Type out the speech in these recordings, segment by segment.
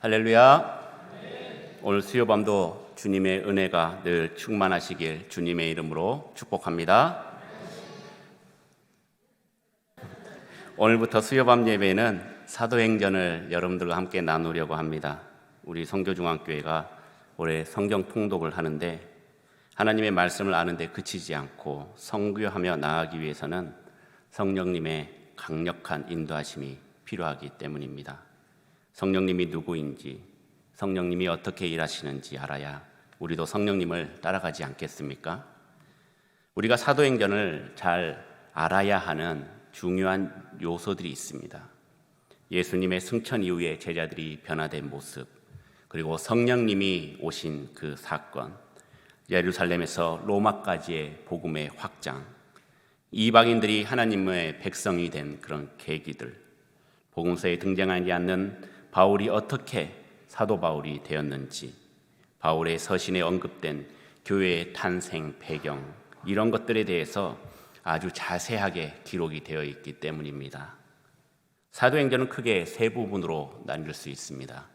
할렐루야. 오늘 수요밤도 주님의 은혜가 늘 충만하시길 주님의 이름으로 축복합니다. 오늘부터 수요밤 예배는 사도행전을 여러분들과 함께 나누려고 합니다. 우리 성교중앙교회가 올해 성경 통독을 하는데 하나님의 말씀을 아는데 그치지 않고 성교하며 나아가기 위해서는 성령님의 강력한 인도하심이 필요하기 때문입니다. 성령님이 누구인지, 성령님이 어떻게 일하시는지 알아야 우리도 성령님을 따라가지 않겠습니까? 우리가 사도행전을 잘 알아야 하는 중요한 요소들이 있습니다. 예수님의 승천 이후에 제자들이 변화된 모습, 그리고 성령님이 오신 그 사건, 예루살렘에서 로마까지의 복음의 확장, 이방인들이 하나님의 백성이 된 그런 계기들, 복음서에 등장하지 않는 바울이 어떻게 사도 바울이 되었는지, 바울의 서신에 언급된 교회의 탄생 배경, 이런 것들에 대해서 아주 자세하게 기록이 되어 있기 때문입니다. 사도행전은 크게 세 부분으로 나눌 수 있습니다.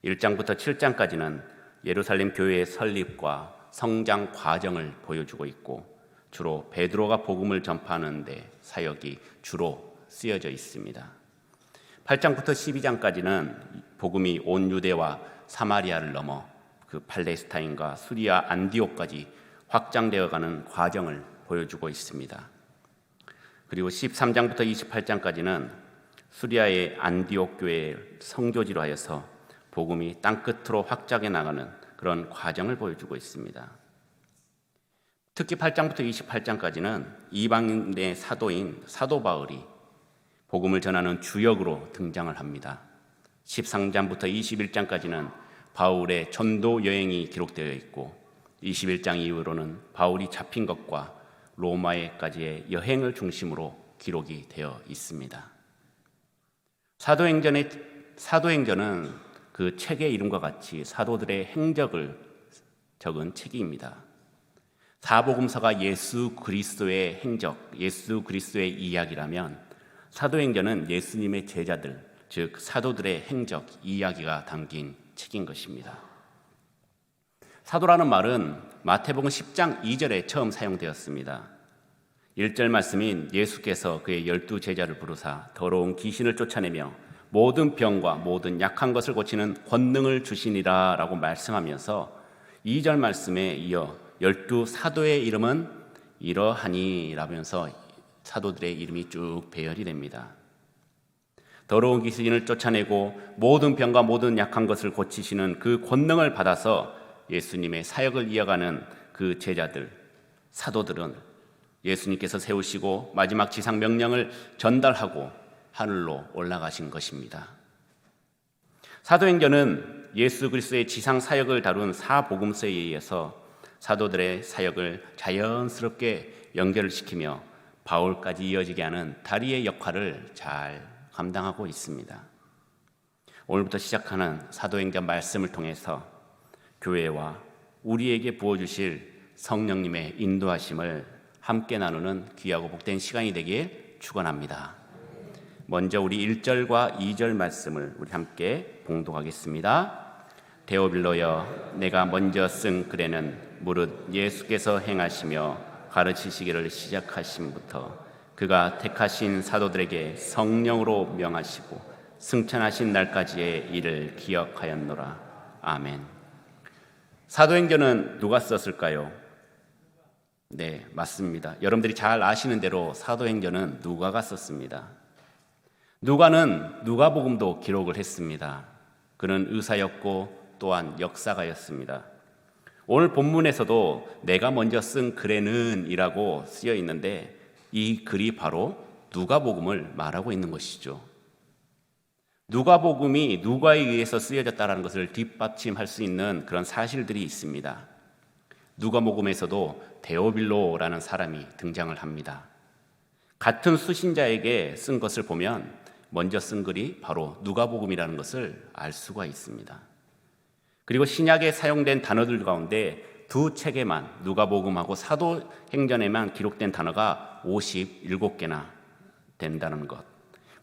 1장부터 7장까지는 예루살렘 교회의 설립과 성장 과정을 보여주고 있고, 주로 베드로가 복음을 전파하는 데 사역이 주로 쓰여져 있습니다. 8장부터 12장까지는 복음이 온 유대와 사마리아를 넘어 그 팔레스타인과 수리아 안디옥까지 확장되어가는 과정을 보여주고 있습니다. 그리고 13장부터 28장까지는 수리아의 안디옥 교회의 성교지로 하여서 복음이 땅끝으로 확장해 나가는 그런 과정을 보여주고 있습니다. 특히 8장부터 28장까지는 이방인의 사도인 사도 바울이 복음을 전하는 주역으로 등장을 합니다. 13장부터 21장까지는 바울의 전도 여행이 기록되어 있고, 21장 이후로는 바울이 잡힌 것과 로마에까지의 여행을 중심으로 기록이 되어 있습니다. 사도행전은 그 책의 이름과 같이 사도들의 행적을 적은 책입니다. 사복음서가 예수 그리스도의 행적, 예수 그리스도의 이야기라면 사도행전은 예수님의 제자들, 즉 사도들의 행적, 이야기가 담긴 책인 것입니다. 사도라는 말은 마태복음 10장 2절에 처음 사용되었습니다. 1절 말씀인 예수께서 그의 12제자를 부르사 더러운 귀신을 쫓아내며 모든 병과 모든 약한 것을 고치는 권능을 주시니라 라고 말씀하면서 2절 말씀에 이어 12사도의 이름은 이러하니 라면서 사도들의 이름이 쭉 배열이 됩니다. 더러운 귀신을 쫓아내고 모든 병과 모든 약한 것을 고치시는 그 권능을 받아서 예수님의 사역을 이어가는 그 제자들, 사도들은 예수님께서 세우시고 마지막 지상 명령을 전달하고 하늘로 올라가신 것입니다. 사도행전은 예수 그리스도의 지상 사역을 다룬 사복음서에 의해서 사도들의 사역을 자연스럽게 연결을 시키며 바울까지 이어지게 하는 다리의 역할을 잘 감당하고 있습니다. 오늘부터 시작하는 사도행전 말씀을 통해서 교회와 우리에게 부어주실 성령님의 인도하심을 함께 나누는 귀하고 복된 시간이 되길 축원합니다. 먼저 우리 1절과 2절 말씀을 우리 함께 봉독하겠습니다. 데오빌로여, 내가 먼저 쓴 글에는 무릇 예수께서 행하시며 가르치시기를 시작하심부터 그가 택하신 사도들에게 성령으로 명하시고 승천하신 날까지의 일을 기억하였노라. 아멘. 사도행전은 누가 썼을까요? 네, 맞습니다. 여러분들이 잘 아시는 대로 사도행전은 누가가 썼습니다. 누가는 누가복음도 기록을 했습니다. 그는 의사였고 또한 역사가였습니다. 오늘 본문에서도 내가 먼저 쓴 글에는 이라고 쓰여 있는데 이 글이 바로 누가복음을 말하고 있는 것이죠. 누가복음이 누가에 의해서 쓰여졌다는 것을 뒷받침할 수 있는 그런 사실들이 있습니다. 누가복음에서도 데오빌로라는 사람이 등장을 합니다. 같은 수신자에게 쓴 것을 보면 먼저 쓴 글이 바로 누가복음이라는 것을 알 수가 있습니다. 그리고 신약에 사용된 단어들 가운데 두 책에만 누가복음하고 사도행전에만 기록된 단어가 57개나 된다는 것,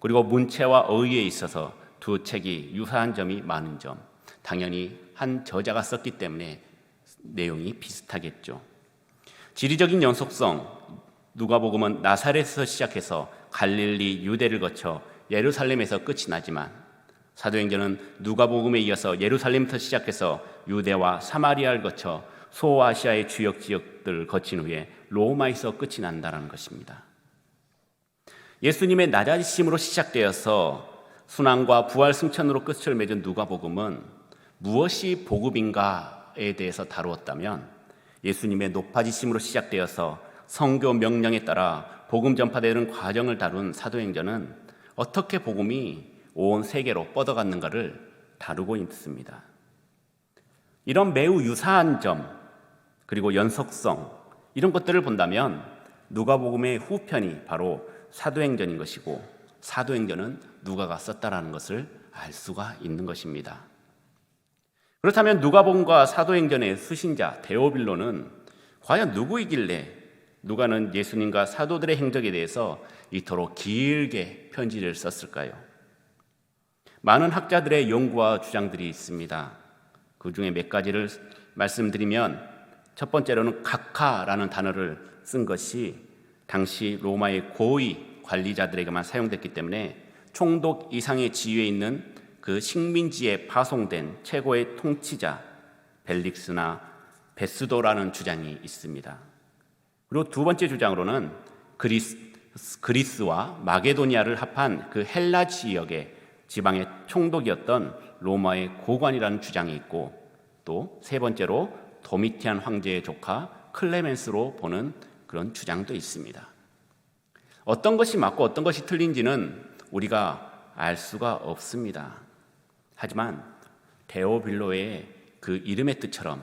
그리고 문체와 어휘에 있어서 두 책이 유사한 점이 많은 점, 당연히 한 저자가 썼기 때문에 내용이 비슷하겠죠. 지리적인 연속성, 누가복음은 나사렛에서 시작해서 갈릴리, 유대를 거쳐 예루살렘에서 끝이 나지만 사도행전은 누가복음에 이어서 예루살렘부터 시작해서 유대와 사마리아를 거쳐 소아시아의 주요 지역들을 거친 후에 로마에서 끝이 난다는 것입니다. 예수님의 낮아지심으로 시작되어서 순환과 부활 승천으로 끝을 맺은 누가복음은 무엇이 복음인가에 대해서 다루었다면, 예수님의 높아지심으로 시작되어서 성교 명령에 따라 복음 전파되는 과정을 다룬 사도행전은 어떻게 복음이 온 세계로 뻗어갔는가를 다루고 있습니다. 이런 매우 유사한 점, 그리고 연속성, 이런 것들을 본다면 누가복음의 후편이 바로 사도행전인 것이고, 사도행전은 누가가 썼다라는 것을 알 수가 있는 것입니다. 그렇다면 누가복음과 사도행전의 수신자 데오빌로는 과연 누구이길래 누가는 예수님과 사도들의 행적에 대해서 이토록 길게 편지를 썼을까요? 많은 학자들의 연구와 주장들이 있습니다. 그 중에 몇 가지를 말씀드리면, 첫 번째로는 각하라는 단어를 쓴 것이 당시 로마의 고위 관리자들에게만 사용됐기 때문에 총독 이상의 지위에 있는 그 식민지에 파송된 최고의 통치자 벨릭스나 베스도라는 주장이 있습니다. 그리고 두 번째 주장으로는 그리스와 마게도니아를 합한 그 헬라 지역의 지방의 총독이었던 로마의 고관이라는 주장이 있고, 또 세 번째로 도미티안 황제의 조카 클레멘스로 보는 그런 주장도 있습니다. 어떤 것이 맞고 어떤 것이 틀린지는 우리가 알 수가 없습니다. 하지만 데오빌로의 그 이름의 뜻처럼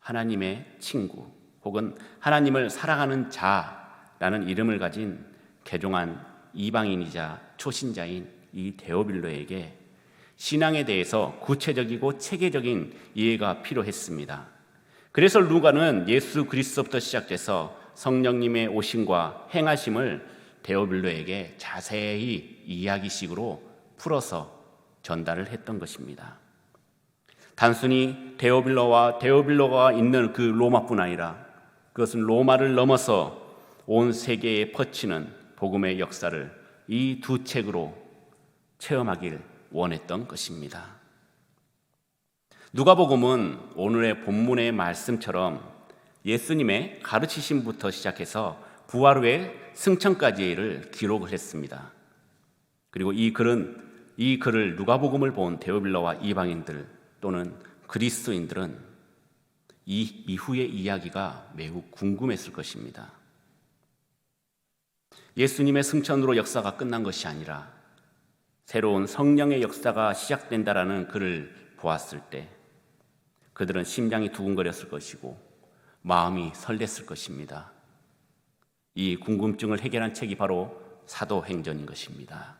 하나님의 친구 혹은 하나님을 사랑하는 자라는 이름을 가진 개종한 이방인이자 초신자인 이 데오빌로에게 신앙에 대해서 구체적이고 체계적인 이해가 필요했습니다. 그래서 루가는 예수 그리스도부터 시작돼서 성령님의 오심과 행하심을 데오빌로에게 자세히 이야기식으로 풀어서 전달을 했던 것입니다. 단순히 데오빌로가 있는 그 로마뿐 아니라 그것은 로마를 넘어서 온 세계에 퍼치는 복음의 역사를 이 두 책으로 체험하길 원했던 것입니다. 누가복음은 오늘의 본문의 말씀처럼 예수님의 가르치심부터 시작해서 부활 후의 승천까지를 기록을 했습니다. 그리고 이 글을 누가복음을 본 데오빌로와 이방인들 또는 그리스도인들은 이 이후의 이야기가 매우 궁금했을 것입니다. 예수님의 승천으로 역사가 끝난 것이 아니라 새로운 성령의 역사가 시작된다라는 글을 보았을 때 그들은 심장이 두근거렸을 것이고 마음이 설렜을 것입니다. 이 궁금증을 해결한 책이 바로 사도행전인 것입니다.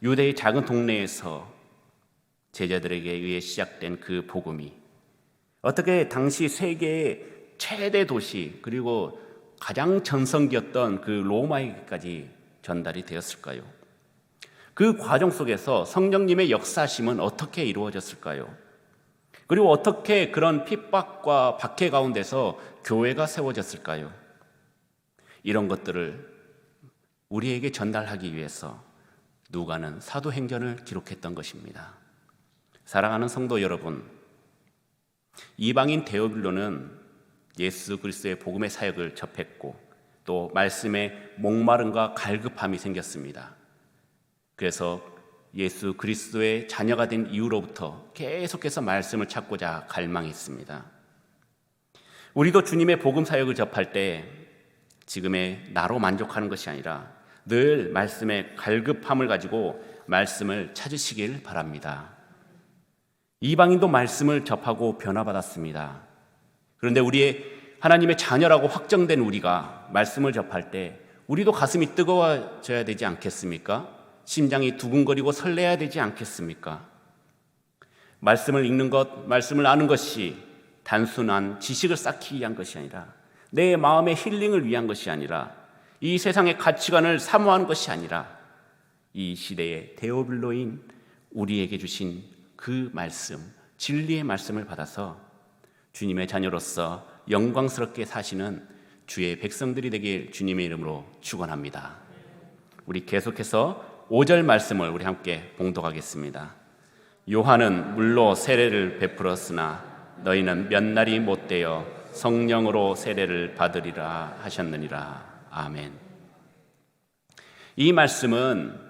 유대의 작은 동네에서 제자들에게 의해 시작된 그 복음이 어떻게 당시 세계의 최대 도시 그리고 가장 전성기였던 그 로마에까지 전달이 되었을까요? 그 과정 속에서 성령님의 역사심은 어떻게 이루어졌을까요? 그리고 어떻게 그런 핍박과 박해 가운데서 교회가 세워졌을까요? 이런 것들을 우리에게 전달하기 위해서 누가는 사도행전을 기록했던 것입니다. 사랑하는 성도 여러분, 이방인 데오빌로는 예수 그리스도의 복음의 사역을 접했고 또 말씀에 목마름과 갈급함이 생겼습니다. 그래서 예수 그리스도의 자녀가 된 이후로부터 계속해서 말씀을 찾고자 갈망했습니다. 우리도 주님의 복음 사역을 접할 때 지금의 나로 만족하는 것이 아니라 늘 말씀의 갈급함을 가지고 말씀을 찾으시길 바랍니다. 이방인도 말씀을 접하고 변화받았습니다. 그런데 우리의 하나님의 자녀라고 확정된 우리가 말씀을 접할 때 우리도 가슴이 뜨거워져야 되지 않겠습니까? 심장이 두근거리고 설레야 되지 않겠습니까? 말씀을 읽는 것, 말씀을 아는 것이 단순한 지식을 쌓기 위한 것이 아니라 내 마음의 힐링을 위한 것이 아니라 이 세상의 가치관을 사모하는 것이 아니라 이 시대의 데오빌로인 우리에게 주신 그 말씀, 진리의 말씀을 받아서 주님의 자녀로서 영광스럽게 사시는 주의 백성들이 되길 주님의 이름으로 축원합니다. 우리 계속해서 5절 말씀을 우리 함께 봉독하겠습니다. 요한은 물로 세례를 베풀었으나 너희는 몇 날이 못되어 성령으로 세례를 받으리라 하셨느니라. 아멘. 이 말씀은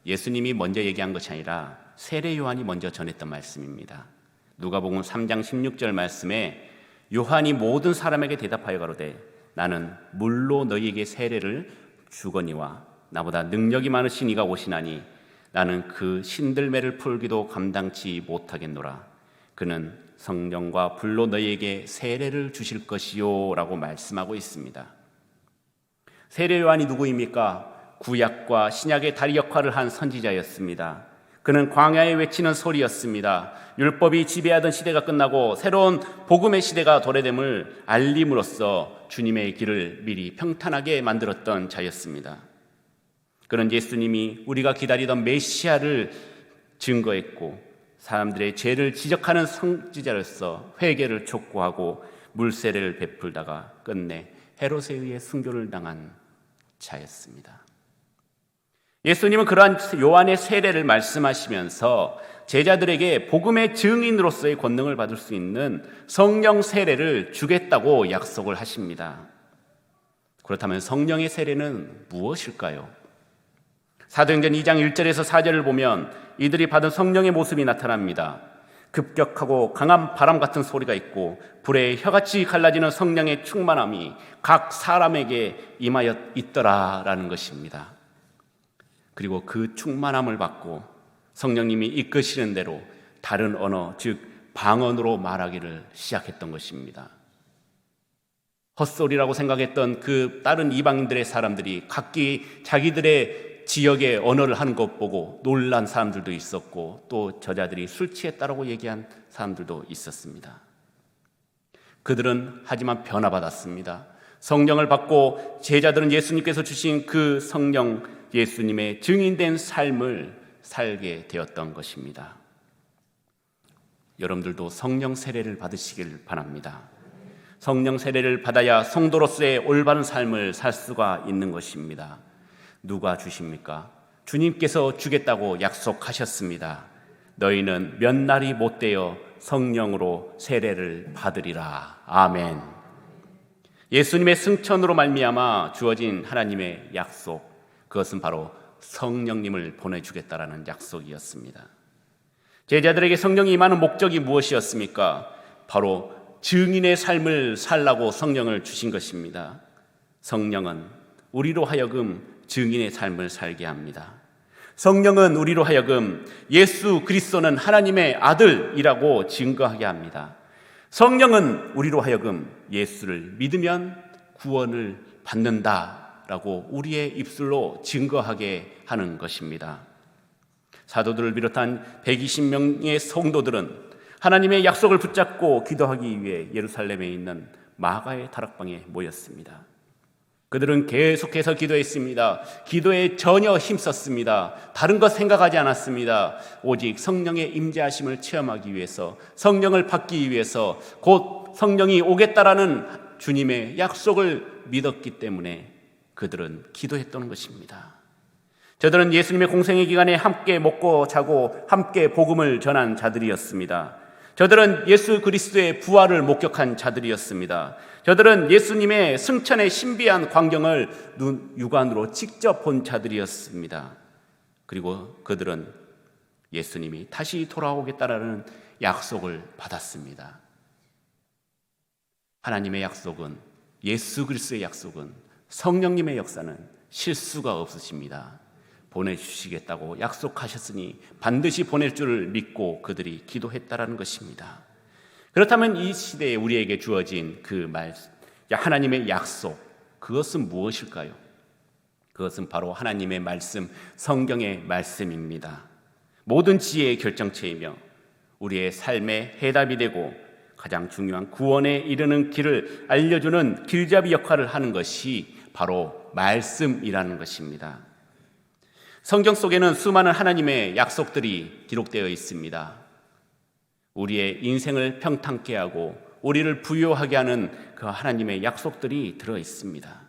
예수님이 먼저 얘기한 것이 아니라 세례 요한이 먼저 전했던 말씀입니다. 누가복음 3장 16절 말씀에 요한이 모든 사람에게 대답하여 가로되 나는 물로 너희에게 세례를 주거니와 나보다 능력이 많으신 이가 오시나니 나는 그 신들매를 풀기도 감당치 못하겠노라. 그는 성령과 불로 너희에게 세례를 주실 것이요 라고 말씀하고 있습니다. 세례 요한이 누구입니까? 구약과 신약의 다리 역할을 한 선지자였습니다. 그는 광야에 외치는 소리였습니다. 율법이 지배하던 시대가 끝나고 새로운 복음의 시대가 도래됨을 알림으로써 주님의 길을 미리 평탄하게 만들었던 자였습니다. 그는 예수님이 우리가 기다리던 메시아를 증거했고 사람들의 죄를 지적하는 선지자로서 회개를 촉구하고 물세례를 베풀다가 끝내 헤롯에 의해 순교를 당한 자였습니다. 예수님은 그러한 요한의 세례를 말씀하시면서 제자들에게 복음의 증인으로서의 권능을 받을 수 있는 성령 세례를 주겠다고 약속을 하십니다. 그렇다면 성령의 세례는 무엇일까요? 사도행전 2장 1절에서 4절을 보면 이들이 받은 성령의 모습이 나타납니다. 급격하고 강한 바람 같은 소리가 있고 불의 혀같이 갈라지는 성령의 충만함이 각 사람에게 임하여 있더라라는 것입니다. 그리고 그 충만함을 받고 성령님이 이끄시는 대로 다른 언어, 즉 방언으로 말하기를 시작했던 것입니다. 헛소리라고 생각했던 그 다른 이방인들의 사람들이 각기 자기들의 지역의 언어를 하는 것 보고 놀란 사람들도 있었고 또 저자들이 술 취했다라고 얘기한 사람들도 있었습니다. 그들은 하지만 변화받았습니다. 성령을 받고 제자들은 예수님께서 주신 그 성령 예수님의 증인된 삶을 살게 되었던 것입니다. 여러분들도 성령 세례를 받으시길 바랍니다. 성령 세례를 받아야 성도로서의 올바른 삶을 살 수가 있는 것입니다. 누가 주십니까? 주님께서 주겠다고 약속하셨습니다. 너희는 몇 날이 못되어 성령으로 세례를 받으리라. 아멘. 예수님의 승천으로 말미암아 주어진 하나님의 약속, 그것은 바로 성령님을 보내주겠다라는 약속이었습니다. 제자들에게 성령이 임하는 목적이 무엇이었습니까? 바로 증인의 삶을 살라고 성령을 주신 것입니다. 성령은 우리로 하여금 증인의 삶을 살게 합니다. 성령은 우리로 하여금 예수 그리스도는 하나님의 아들이라고 증거하게 합니다. 성령은 우리로 하여금 예수를 믿으면 구원을 받는다라고 우리의 입술로 증거하게 하는 것입니다. 사도들을 비롯한 120명의 성도들은 하나님의 약속을 붙잡고 기도하기 위해 예루살렘에 있는 마가의 다락방에 모였습니다. 그들은 계속해서 기도했습니다. 기도에 전혀 힘썼습니다. 다른 것 생각하지 않았습니다. 오직 성령의 임재하심을 체험하기 위해서, 성령을 받기 위해서, 곧 성령이 오겠다라는 주님의 약속을 믿었기 때문에 그들은 기도했던 것입니다. 저들은 예수님의 공생의 기간에 함께 먹고 자고 함께 복음을 전한 자들이었습니다. 저들은 예수 그리스도의 부활을 목격한 자들이었습니다. 저들은 예수님의 승천의 신비한 광경을 육안으로 직접 본 자들이었습니다. 그리고 그들은 예수님이 다시 돌아오겠다라는 약속을 받았습니다. 하나님의 약속은, 예수 그리스도의 약속은, 성령님의 역사는 실수가 없으십니다. 보내주시겠다고 약속하셨으니 반드시 보낼 줄을 믿고 그들이 기도했다라는 것입니다. 그렇다면 이 시대에 우리에게 주어진 그 하나님의 약속, 그것은 무엇일까요? 그것은 바로 하나님의 말씀, 성경의 말씀입니다. 모든 지혜의 결정체이며 우리의 삶의 해답이 되고 가장 중요한 구원에 이르는 길을 알려주는 길잡이 역할을 하는 것이 바로 말씀이라는 것입니다. 성경 속에는 수많은 하나님의 약속들이 기록되어 있습니다. 우리의 인생을 평탄케 하고 우리를 부유하게 하는 그 하나님의 약속들이 들어 있습니다.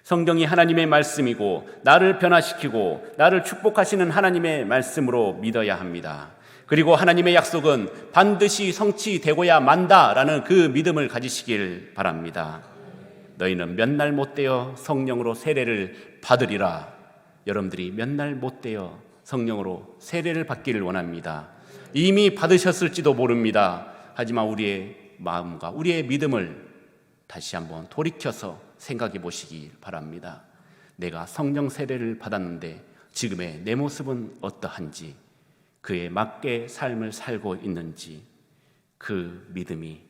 성경이 하나님의 말씀이고 나를 변화시키고 나를 축복하시는 하나님의 말씀으로 믿어야 합니다. 그리고 하나님의 약속은 반드시 성취되고야 만다라는 그 믿음을 가지시길 바랍니다. 너희는 몇 날 못되어 성령으로 세례를 받으리라. 여러분들이 몇 날 못되어 성령으로 세례를 받기를 원합니다. 이미 받으셨을지도 모릅니다. 하지만 우리의 마음과 우리의 믿음을 다시 한번 돌이켜서 생각해 보시기 바랍니다. 내가 성령 세례를 받았는데 지금의 내 모습은 어떠한지, 그에 맞게 삶을 살고 있는지, 그 믿음이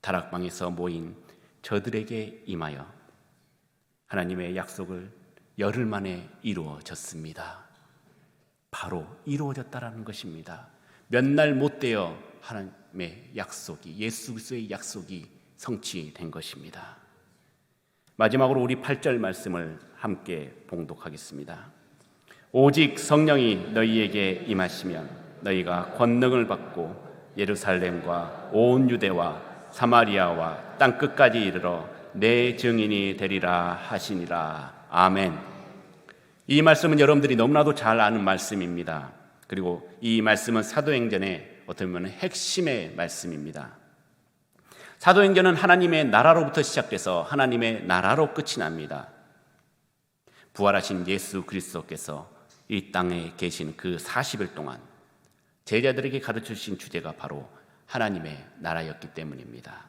다락방에서 모인 저들에게 임하여 하나님의 약속을 열흘 만에 이루어졌습니다. 바로 이루어졌다라는 것입니다. 몇 날 못되어 하나님의 약속이, 예수 그리스도의 약속이 성취된 것입니다. 마지막으로 우리 8절 말씀을 함께 봉독하겠습니다. 오직 성령이 너희에게 임하시면 너희가 권능을 받고 예루살렘과 온 유대와 사마리아와 땅끝까지 이르러 내 증인이 되리라 하시니라. 아멘. 이 말씀은 여러분들이 너무나도 잘 아는 말씀입니다. 그리고 이 말씀은 사도행전의 어떻게 보면 핵심의 말씀입니다. 사도행전은 하나님의 나라로부터 시작돼서 하나님의 나라로 끝이 납니다. 부활하신 예수 그리스도께서 이 땅에 계신 그 40일 동안 제자들에게 가르쳐 주신 주제가 바로 하나님의 나라였기 때문입니다.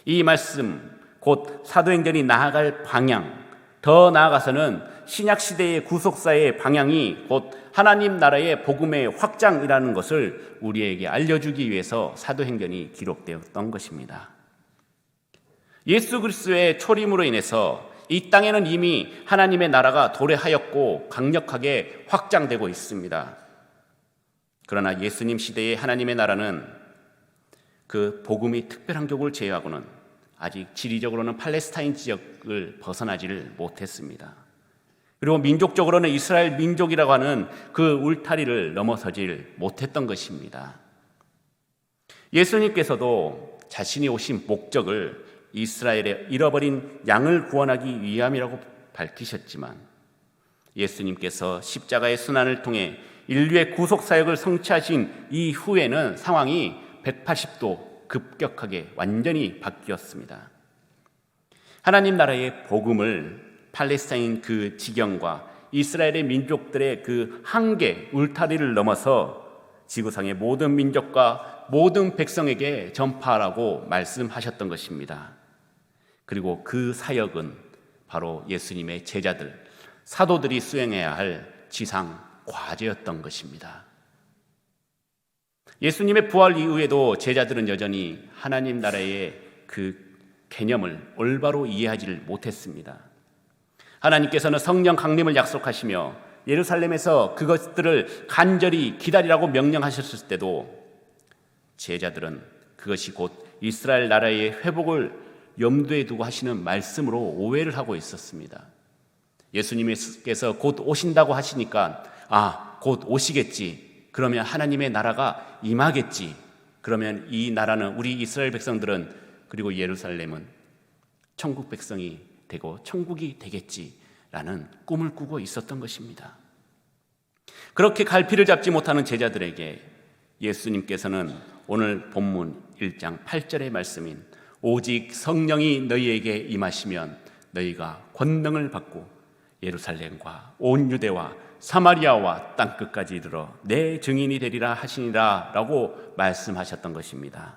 이 말씀, 곧 사도행전이 나아갈 방향, 더 나아가서는 신약시대의 구속사의 방향이 곧 하나님 나라의 복음의 확장이라는 것을 우리에게 알려주기 위해서 사도행전이 기록되었던 것입니다. 예수 그리스도의 초림으로 인해서 이 땅에는 이미 하나님의 나라가 도래하였고 강력하게 확장되고 있습니다. 그러나 예수님 시대의 하나님의 나라는 그 복음이 특별한 교국을 제외하고는 아직 지리적으로는 팔레스타인 지역을 벗어나지를 못했습니다. 그리고 민족적으로는 이스라엘 민족이라고 하는 그 울타리를 넘어서질 못했던 것입니다. 예수님께서도 자신이 오신 목적을 이스라엘의 잃어버린 양을 구원하기 위함이라고 밝히셨지만 예수님께서 십자가의 순환을 통해 인류의 구속사역을 성취하신 이후에는 상황이 180도 급격하게 완전히 바뀌었습니다. 하나님 나라의 복음을 팔레스타인 그 지경과 이스라엘의 민족들의 그 한계, 울타리를 넘어서 지구상의 모든 민족과 모든 백성에게 전파하라고 말씀하셨던 것입니다. 그리고 그 사역은 바로 예수님의 제자들, 사도들이 수행해야 할 지상 과제였던 것입니다. 예수님의 부활 이후에도 제자들은 여전히 하나님 나라의 그 개념을 올바로 이해하지를 못했습니다. 하나님께서는 성령 강림을 약속하시며 예루살렘에서 그것들을 간절히 기다리라고 명령하셨을 때도 제자들은 그것이 곧 이스라엘 나라의 회복을 염두에 두고 하시는 말씀으로 오해를 하고 있었습니다. 예수님께서 곧 오신다고 하시니까 곧 오시겠지. 그러면 하나님의 나라가 임하겠지. 그러면 이 나라는 우리 이스라엘 백성들은 그리고 예루살렘은 천국 백성이 되고 천국이 되겠지라는 꿈을 꾸고 있었던 것입니다. 그렇게 갈피를 잡지 못하는 제자들에게 예수님께서는 오늘 본문 1장 8절의 말씀인 오직 성령이 너희에게 임하시면 너희가 권능을 받고 예루살렘과 온 유대와 사마리아와 땅끝까지 이르러 내 증인이 되리라 하시니라 라고 말씀하셨던 것입니다.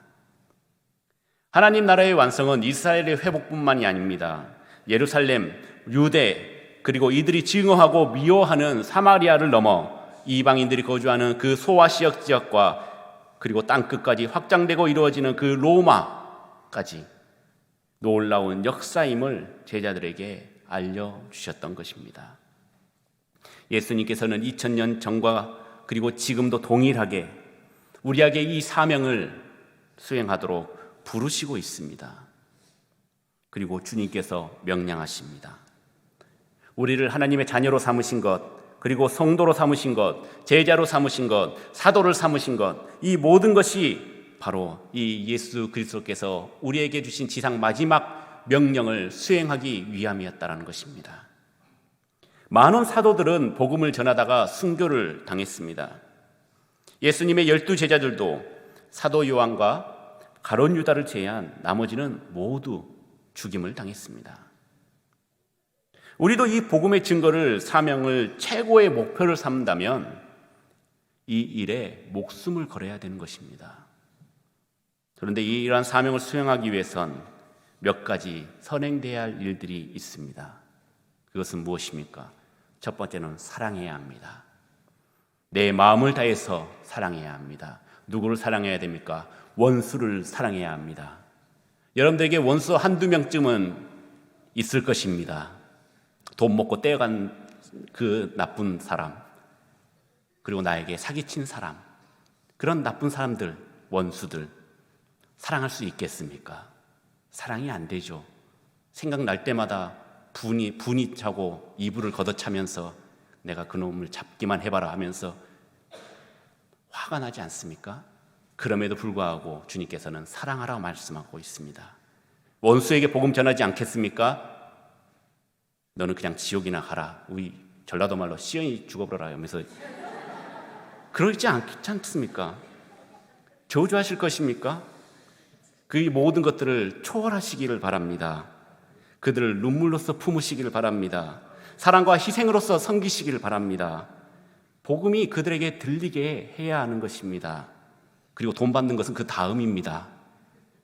하나님 나라의 완성은 이스라엘의 회복뿐만이 아닙니다. 예루살렘, 유대, 그리고 이들이 증오하고 미워하는 사마리아를 넘어 이방인들이 거주하는 그 소아시아 지역과 그리고 땅끝까지 확장되고 이루어지는 그 로마까지 놀라운 역사임을 제자들에게 알려주셨던 것입니다. 예수님께서는 2000년 전과 그리고 지금도 동일하게 우리에게 이 사명을 수행하도록 부르시고 있습니다. 그리고 주님께서 명령하십니다. 우리를 하나님의 자녀로 삼으신 것, 그리고 성도로 삼으신 것, 제자로 삼으신 것, 사도를 삼으신 것, 이 모든 것이 바로 이 예수 그리스도께서 우리에게 주신 지상 마지막 명령을 수행하기 위함이었다라는 것입니다. 많은 사도들은 복음을 전하다가 순교를 당했습니다. 예수님의 12 제자들도 사도 요한과 가룟 유다를 제외한 나머지는 모두 죽임을 당했습니다. 우리도 이 복음의 증거를, 사명을 최고의 목표를 삼는다면 이 일에 목숨을 걸어야 되는 것입니다. 그런데 이러한 사명을 수행하기 위해선 몇 가지 선행돼야 할 일들이 있습니다. 그것은 무엇입니까? 첫 번째는 사랑해야 합니다. 내 마음을 다해서 사랑해야 합니다. 누구를 사랑해야 됩니까? 원수를 사랑해야 합니다. 여러분들에게 원수 한두 명쯤은 있을 것입니다. 돈 먹고 떼어간 그 나쁜 사람, 그리고 나에게 사기친 사람, 그런 나쁜 사람들, 원수들 사랑할 수 있겠습니까? 사랑이 안 되죠. 생각날 때마다 분이 차고 이불을 걷어차면서 내가 그놈을 잡기만 해봐라 하면서 화가 나지 않습니까? 그럼에도 불구하고 주님께서는 사랑하라고 말씀하고 있습니다. 원수에게 복음 전하지 않겠습니까? 너는 그냥 지옥이나 가라. 우리 전라도 말로 시원히 죽어버려라 하면서 그러지 않습니까? 저주하실 것입니까? 그 모든 것들을 초월하시기를 바랍니다. 그들을 눈물로써 품으시기를 바랍니다. 사랑과 희생으로서 섬기시기를 바랍니다. 복음이 그들에게 들리게 해야 하는 것입니다. 그리고 돈 받는 것은 그 다음입니다.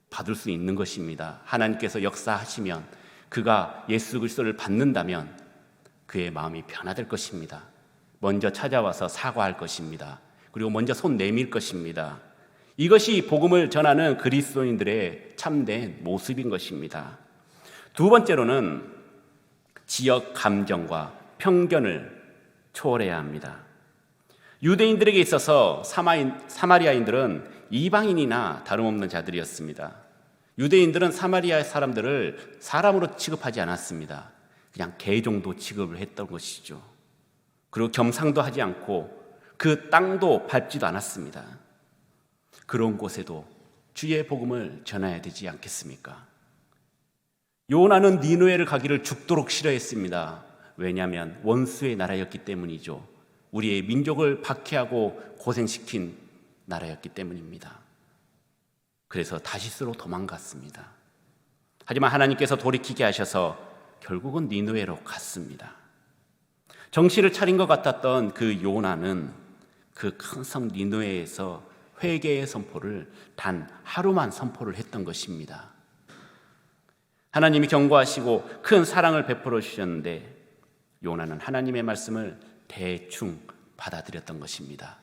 받을 수 있는 것입니다. 하나님께서 역사하시면, 그가 예수 그리스도를 받는다면 그의 마음이 변화될 것입니다. 먼저 찾아와서 사과할 것입니다. 그리고 먼저 손 내밀 것입니다. 이것이 복음을 전하는 그리스도인들의 참된 모습인 것입니다. 두 번째로는 지역 감정과 편견을 초월해야 합니다. 유대인들에게 있어서 사마리아인들은 이방인이나 다름없는 자들이었습니다. 유대인들은 사마리아 사람들을 사람으로 취급하지 않았습니다. 그냥 개 정도 취급을 했던 것이죠. 그리고 겸상도 하지 않고 그 땅도 밟지도 않았습니다. 그런 곳에도 주의 복음을 전해야 되지 않겠습니까? 요나는 니느웨를 가기를 죽도록 싫어했습니다. 왜냐하면 원수의 나라였기 때문이죠. 우리의 민족을 박해하고 고생시킨 나라였기 때문입니다. 그래서 다시스로 도망갔습니다. 하지만 하나님께서 돌이키게 하셔서 결국은 니느웨로 갔습니다. 정신을 차린 것 같았던 그 요나는 그 큰 성 니느웨에서 회개의 선포를 단 하루만 선포를 했던 것입니다. 하나님이 경고하시고 큰 사랑을 베풀어 주셨는데 요나는 하나님의 말씀을 대충 받아들였던 것입니다.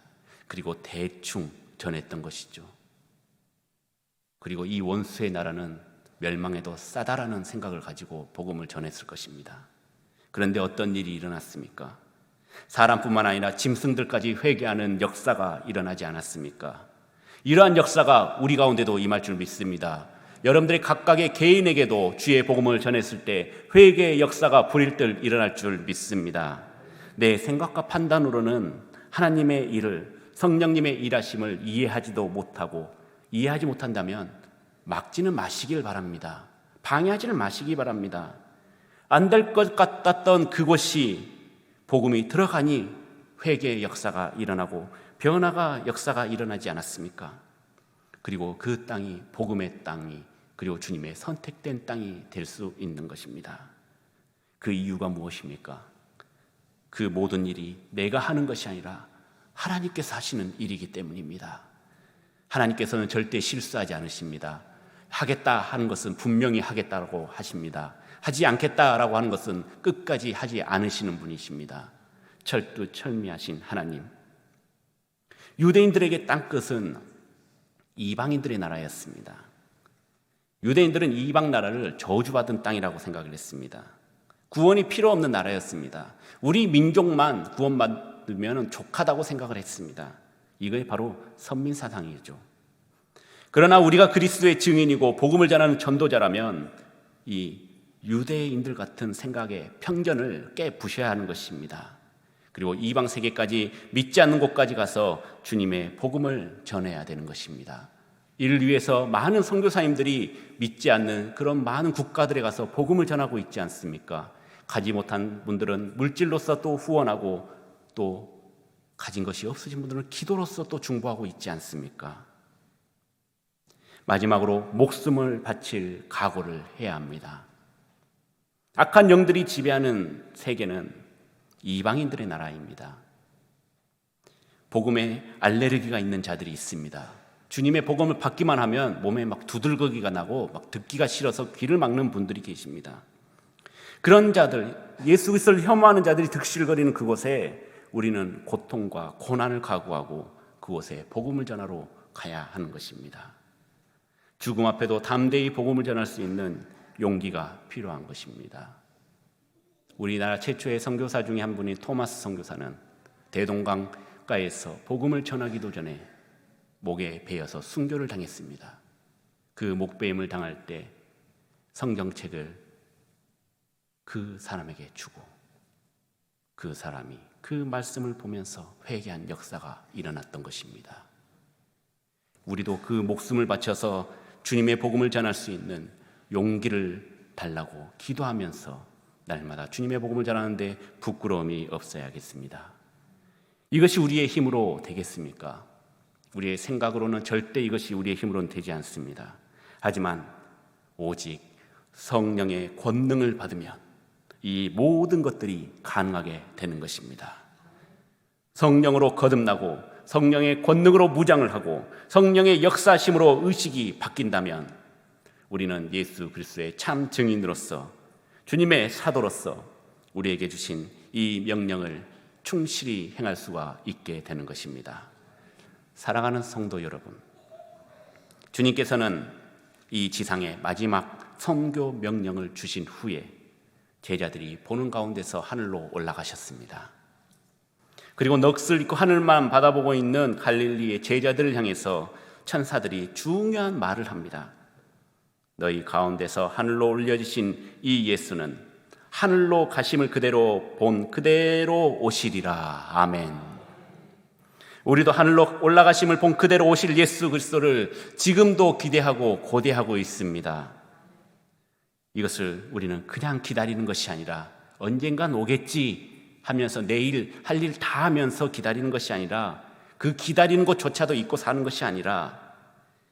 그리고 대충 전했던 것이죠. 그리고 이 원수의 나라는 멸망해도 싸다라는 생각을 가지고 복음을 전했을 것입니다. 그런데 어떤 일이 일어났습니까? 사람뿐만 아니라 짐승들까지 회개하는 역사가 일어나지 않았습니까? 이러한 역사가 우리 가운데도 임할 줄 믿습니다. 여러분들의 각각의 개인에게도 주의 복음을 전했을 때 회개의 역사가 불일들 일어날 줄 믿습니다. 내 생각과 판단으로는 하나님의 일을, 성령님의 일하심을 이해하지도 못하고, 이해하지 못한다면 막지는 마시길 바랍니다. 방해하지는 마시기 바랍니다. 안 될 것 같았던 그곳이 복음이 들어가니 회개의 역사가 일어나고 변화가 역사가 일어나지 않았습니까? 그리고 그 땅이 복음의 땅이, 그리고 주님의 선택된 땅이 될 수 있는 것입니다. 그 이유가 무엇입니까? 그 모든 일이 내가 하는 것이 아니라 하나님께서 하시는 일이기 때문입니다. 하나님께서는 절대 실수하지 않으십니다. 하겠다 하는 것은 분명히 하겠다고 하십니다. 하지 않겠다라고 하는 것은 끝까지 하지 않으시는 분이십니다. 철두철미하신 하나님. 유대인들에게 땅끝은 이방인들의 나라였습니다. 유대인들은 이방 나라를 저주받은 땅이라고 생각을 했습니다. 구원이 필요 없는 나라였습니다. 우리 민족만 구원받으면 족하다고 생각을 했습니다. 이게 바로 선민사상이죠. 그러나 우리가 그리스도의 증인이고 복음을 전하는 전도자라면 이 유대인들 같은 생각의 편견을 깨부셔야 하는 것입니다. 그리고 이방 세계까지 믿지 않는 곳까지 가서 주님의 복음을 전해야 되는 것입니다. 이를 위해서 많은 선교사님들이 믿지 않는 그런 많은 국가들에 가서 복음을 전하고 있지 않습니까? 가지 못한 분들은 물질로서 또 후원하고, 또 가진 것이 없으신 분들은 기도로서 또 중보하고 있지 않습니까? 마지막으로 목숨을 바칠 각오를 해야 합니다. 악한 영들이 지배하는 세계는 이방인들의 나라입니다. 복음에 알레르기가 있는 자들이 있습니다. 주님의 복음을 받기만 하면 몸에 막 두들거기가 나고 막 듣기가 싫어서 귀를 막는 분들이 계십니다. 그런 자들, 예수 그리스도를 혐오하는 자들이 득실거리는 그곳에 우리는 고통과 고난을 각오하고 그곳에 복음을 전하러 가야 하는 것입니다. 죽음 앞에도 담대히 복음을 전할 수 있는 용기가 필요한 것입니다. 우리나라 최초의 선교사 중에 한 분인 토마스 선교사는 대동강가에서 복음을 전하기도 전에 목에 베어서 순교를 당했습니다. 그 목베임을 당할 때 성경책을 그 사람에게 주고 그 사람이 그 말씀을 보면서 회개한 역사가 일어났던 것입니다. 우리도 그 목숨을 바쳐서 주님의 복음을 전할 수 있는 용기를 달라고 기도하면서 날마다 주님의 복음을 전하는데 부끄러움이 없어야겠습니다. 이것이 우리의 힘으로 되겠습니까? 우리의 생각으로는 절대 이것이 우리의 힘으로는 되지 않습니다. 하지만 오직 성령의 권능을 받으면 이 모든 것들이 가능하게 되는 것입니다. 성령으로 거듭나고 성령의 권능으로 무장을 하고 성령의 역사심으로 의식이 바뀐다면 우리는 예수 그리스도의 참 증인으로서 주님의 사도로서 우리에게 주신 이 명령을 충실히 행할 수가 있게 되는 것입니다. 사랑하는 성도 여러분, 주님께서는 이 지상에 마지막 선교 명령을 주신 후에 제자들이 보는 가운데서 하늘로 올라가셨습니다. 그리고 넋을 잃고 하늘만 바라보고 있는 갈릴리의 제자들을 향해서 천사들이 중요한 말을 합니다. 너희 가운데서 하늘로 올려지신 이 예수는 하늘로 가심을 그대로 본 그대로 오시리라. 아멘. 우리도 하늘로 올라가심을 본 그대로 오실 예수 그리스도를 지금도 기대하고 고대하고 있습니다. 이것을 우리는 그냥 기다리는 것이 아니라 언젠간 오겠지 하면서 내일 할 일 다 하면서 기다리는 것이 아니라, 그 기다리는 것조차도 잊고 사는 것이 아니라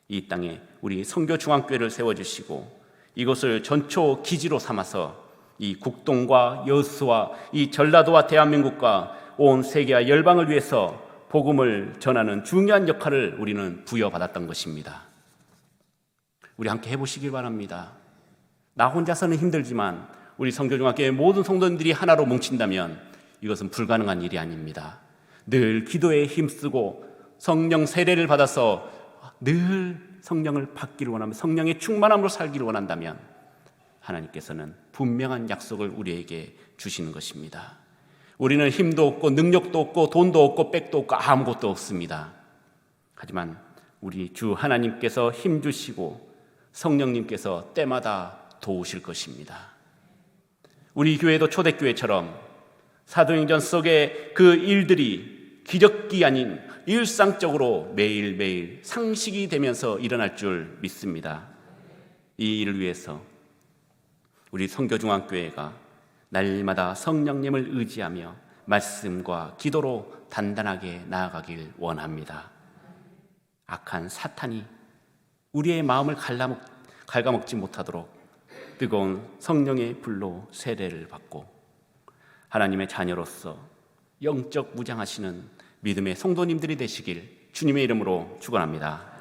이 땅에 우리 선교중앙교회를 세워주시고 이것을 전초 기지로 삼아서 이 국동과 여수와 이 전라도와 대한민국과 온 세계와 열방을 위해서 복음을 전하는 중요한 역할을 우리는 부여받았던 것입니다. 우리 함께 해보시길 바랍니다. 나 혼자서는 힘들지만 우리 선교중앙교회 모든 성도님들이 하나로 뭉친다면 이것은 불가능한 일이 아닙니다. 늘 기도에 힘쓰고 성령 세례를 받아서 늘 성령을 받기를 원하면 성령의 충만함으로 살기를 원한다면 하나님께서는 분명한 약속을 우리에게 주시는 것입니다. 우리는 힘도 없고 능력도 없고 돈도 없고 백도 없고 아무것도 없습니다. 하지만 우리 주 하나님께서 힘 주시고 성령님께서 때마다 도우실 것입니다. 우리 교회도 초대교회처럼 사도행전 속의 그 일들이 기적이 아닌 일상적으로 매일매일 상식이 되면서 일어날 줄 믿습니다. 이 일을 위해서 우리 선교중앙교회가 날마다 성령님을 의지하며 말씀과 기도로 단단하게 나아가길 원합니다. 악한 사탄이 우리의 마음을 갉아먹지 못하도록 뜨거운 성령의 불로 세례를 받고 하나님의 자녀로서 영적 무장하시는 믿음의 성도님들이 되시길 주님의 이름으로 축원합니다.